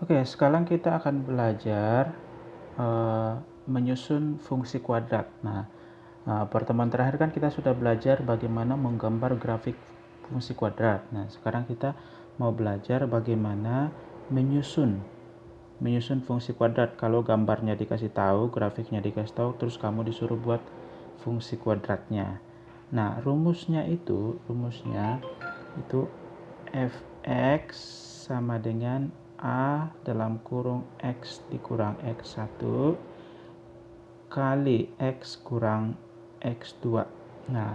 Oke, sekarang kita akan belajar menyusun fungsi kuadrat. Nah, pertemuan terakhir kan kita sudah belajar bagaimana menggambar grafik fungsi kuadrat. Nah, sekarang kita mau belajar bagaimana menyusun menyusun fungsi kuadrat. Kalau gambarnya dikasih tahu, grafiknya dikasih tahu, terus kamu disuruh buat fungsi kuadratnya. Nah, rumusnya itu fx sama dengan a dalam kurung x dikurang x1 kali x kurang x2. Nah,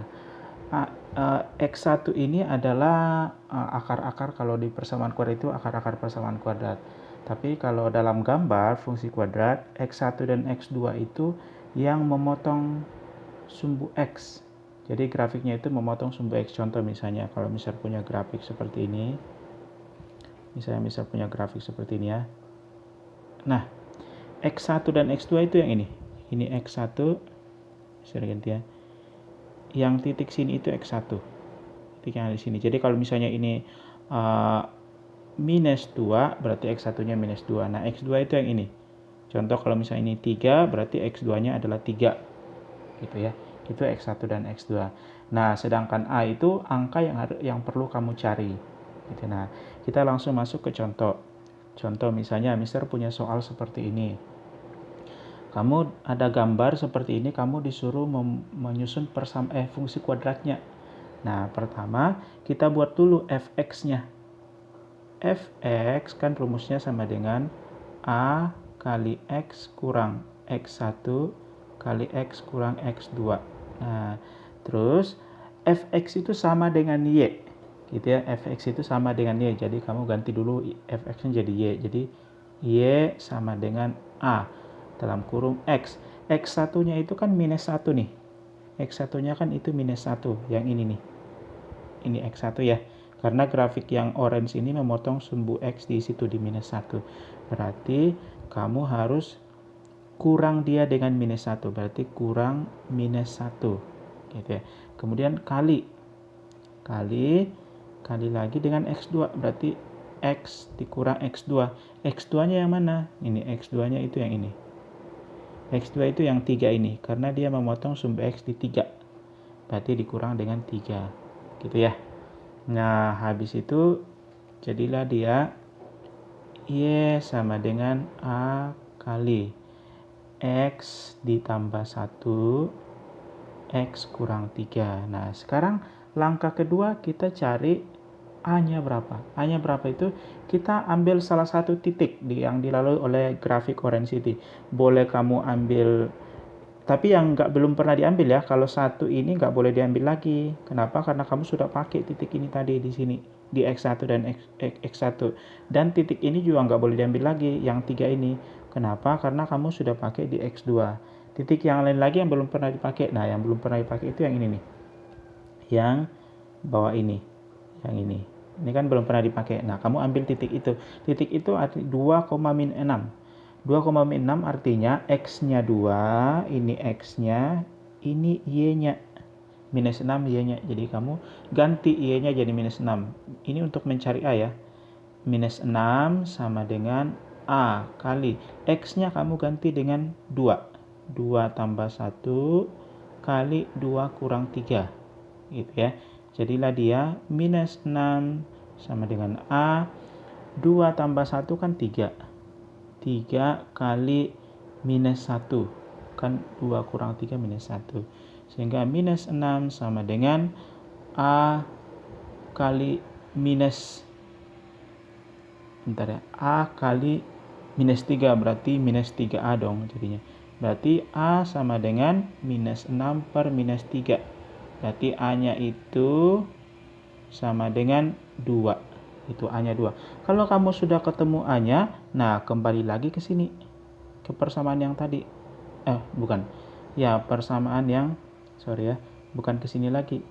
x1 ini adalah akar-akar, kalau di persamaan kuadrat itu akar-akar persamaan kuadrat. Tapi kalau dalam gambar fungsi kuadrat, x1 dan x2 itu yang memotong sumbu x. Jadi grafiknya itu memotong sumbu x. Contoh misalnya, kalau misal punya grafik seperti ini. Misal punya grafik seperti ini ya. Nah, x1 dan x2 itu yang ini. Ini x1, bisa ganti ya. Yang titik sini itu x1. Titik yang di sini. Jadi kalau misalnya ini minus 2, berarti x1-nya minus 2. Nah, x2 itu yang ini. Contoh kalau misalnya ini 3, berarti x2-nya adalah 3. Gitu ya. Itu x1 dan x2. Nah, sedangkan a itu angka yang perlu kamu cari. Gitu. Nah, kita langsung masuk ke contoh. Contoh misalnya, Mister punya soal seperti ini. Kamu ada gambar seperti ini, kamu disuruh menyusun fungsi kuadratnya. Nah, pertama kita buat dulu fx-nya. Fx kan rumusnya sama dengan a kali x kurang x1 kali x kurang x2. Nah, terus fx itu sama dengan y. Gitu ya, fx itu sama dengan y. Jadi kamu ganti dulu fx-nya jadi y. Jadi y sama dengan a dalam kurung x. X1-nya itu kan minus 1 nih. X1-nya kan itu minus 1. Yang ini nih. Ini x1 ya. Karena grafik yang orange ini memotong sumbu x di situ di minus 1. Berarti kamu harus kurang dia dengan minus 1. Berarti kurang minus 1. Gitu ya. Kemudian kali lagi dengan x2. Berarti x dikurang x2. X2-nya yang mana? Ini x2-nya itu yang ini. X2 itu yang 3 ini. Karena dia memotong sumbu x di 3. Berarti dikurang dengan 3. Gitu ya. Nah, habis itu jadilah dia y sama dengan a kali x ditambah 1 x kurang 3. Nah, sekarang langkah kedua kita cari a-nya berapa. A-nya berapa itu kita ambil salah satu titik yang dilalui oleh grafik orange ini. Boleh kamu ambil, tapi yang belum pernah diambil ya. Kalau satu ini nggak boleh diambil lagi. Kenapa? Karena kamu sudah pakai titik ini tadi di sini di x1 dan x1. Dan titik ini juga nggak boleh diambil lagi, yang 3 ini. Kenapa? Karena kamu sudah pakai di x2. Titik yang lain lagi yang belum pernah dipakai. Nah, yang belum pernah dipakai itu yang ini nih. Yang bawah ini. Yang ini. Ini kan belum pernah dipakai. Nah, kamu ambil titik itu. Titik itu arti 2,6. 2,6 artinya x-nya 2, ini x-nya, ini y-nya. Minus 6 y-nya. Jadi kamu ganti y-nya jadi minus 6. Ini untuk mencari a ya. Minus 6 sama dengan a kali x-nya kamu ganti dengan 2. 2 tambah 1 kali 2 kurang 3. Gitu ya. Jadilah dia minus 6 sama dengan a. 2 tambah 1 kan 3. 3 kali minus 1. Kan 2 kurang 3 minus 1. Sehingga minus 6 sama dengan a kali minus a kali minus 3, berarti minus 3a dong jadinya. Berarti a sama dengan minus 6 per minus 3. Berarti a-nya itu sama dengan 2. Itu a-nya 2. Kalau kamu sudah ketemu a-nya, nah kembali lagi ke sini. Ke persamaan yang tadi. Bukan. Ya, persamaan yang bukan ke sini lagi.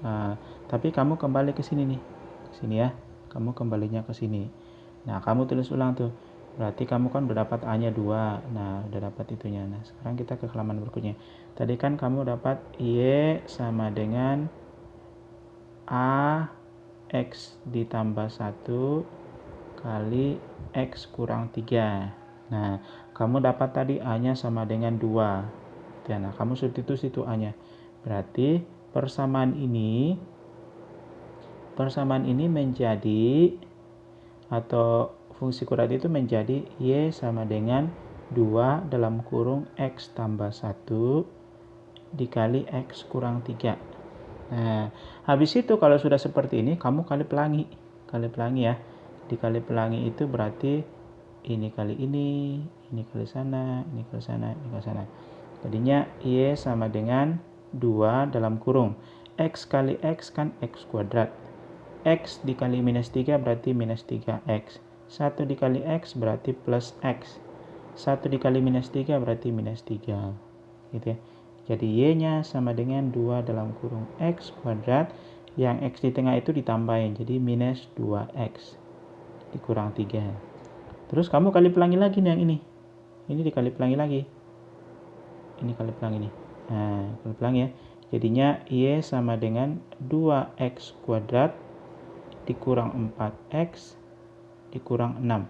Nah, tapi kamu kembali ke sini nih. Ke sini ya. Kamu kembalinya ke sini. Nah, kamu tulis ulang tuh. Berarti kamu kan udah dapat A-nya 2. Nah, udah dapat itunya. Nah, sekarang kita ke halaman berikutnya. Tadi kan kamu dapat Y sama dengan A X ditambah 1 kali X kurang 3. Nah, kamu dapat tadi A-nya sama dengan 2. Nah, kamu substitusi itu A-nya. Berarti persamaan ini menjadi, atau fungsi kuadrat itu menjadi Y sama dengan 2 dalam kurung X tambah 1 dikali X kurang 3. Nah, habis itu kalau sudah seperti ini, kamu kali pelangi ya. Dikali pelangi itu berarti ini kali ini kali sana, ini kali sana, ini kali sana. Jadinya Y sama dengan 2 dalam kurung X kali X kan X kuadrat. X dikali minus 3 berarti minus 3X. 1 dikali X berarti plus X. 1 dikali minus 3 berarti minus 3. Gitu ya. Jadi Y-nya sama dengan 2 dalam kurung X kuadrat. Yang X di tengah itu ditambahin. Jadi minus 2X dikurang 3. Terus kamu kali pelangi lagi nih yang ini. Ini dikali pelangi lagi. Ini kali pelangi nih. Nah, kali pelangi ya. Jadinya Y sama dengan 2X kuadrat dikurang 4X dikurang 6.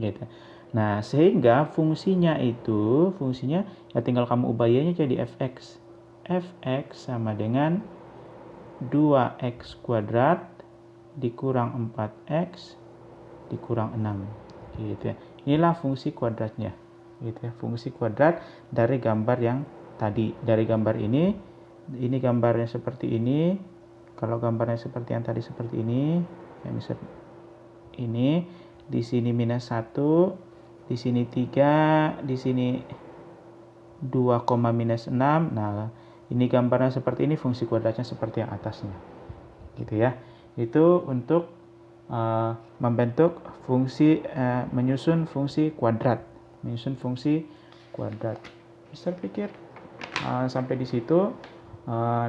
Gitu. Nah, sehingga fungsinya ya tinggal kamu ubah Y-nya jadi fx. Fx sama dengan 2x kuadrat dikurang 4x dikurang 6. Gitu ya. Inilah fungsi kuadratnya. Gitu ya. Fungsi kuadrat dari gambar yang tadi. Dari gambar ini gambarnya seperti ini. Kalau gambarnya seperti yang tadi seperti ini, ya misal ini, di sini minus 1, di sini 3, di sini 2, minus 6. Nah, ini gambarnya seperti ini, fungsi kuadratnya seperti yang atasnya. Gitu ya. Itu untuk membentuk fungsi, menyusun fungsi kuadrat. Bisa pikir sampai di situ.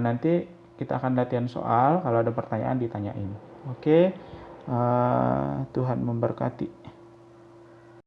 Nanti kita akan latihan soal. Kalau ada pertanyaan ditanyain. Oke. Tuhan memberkati.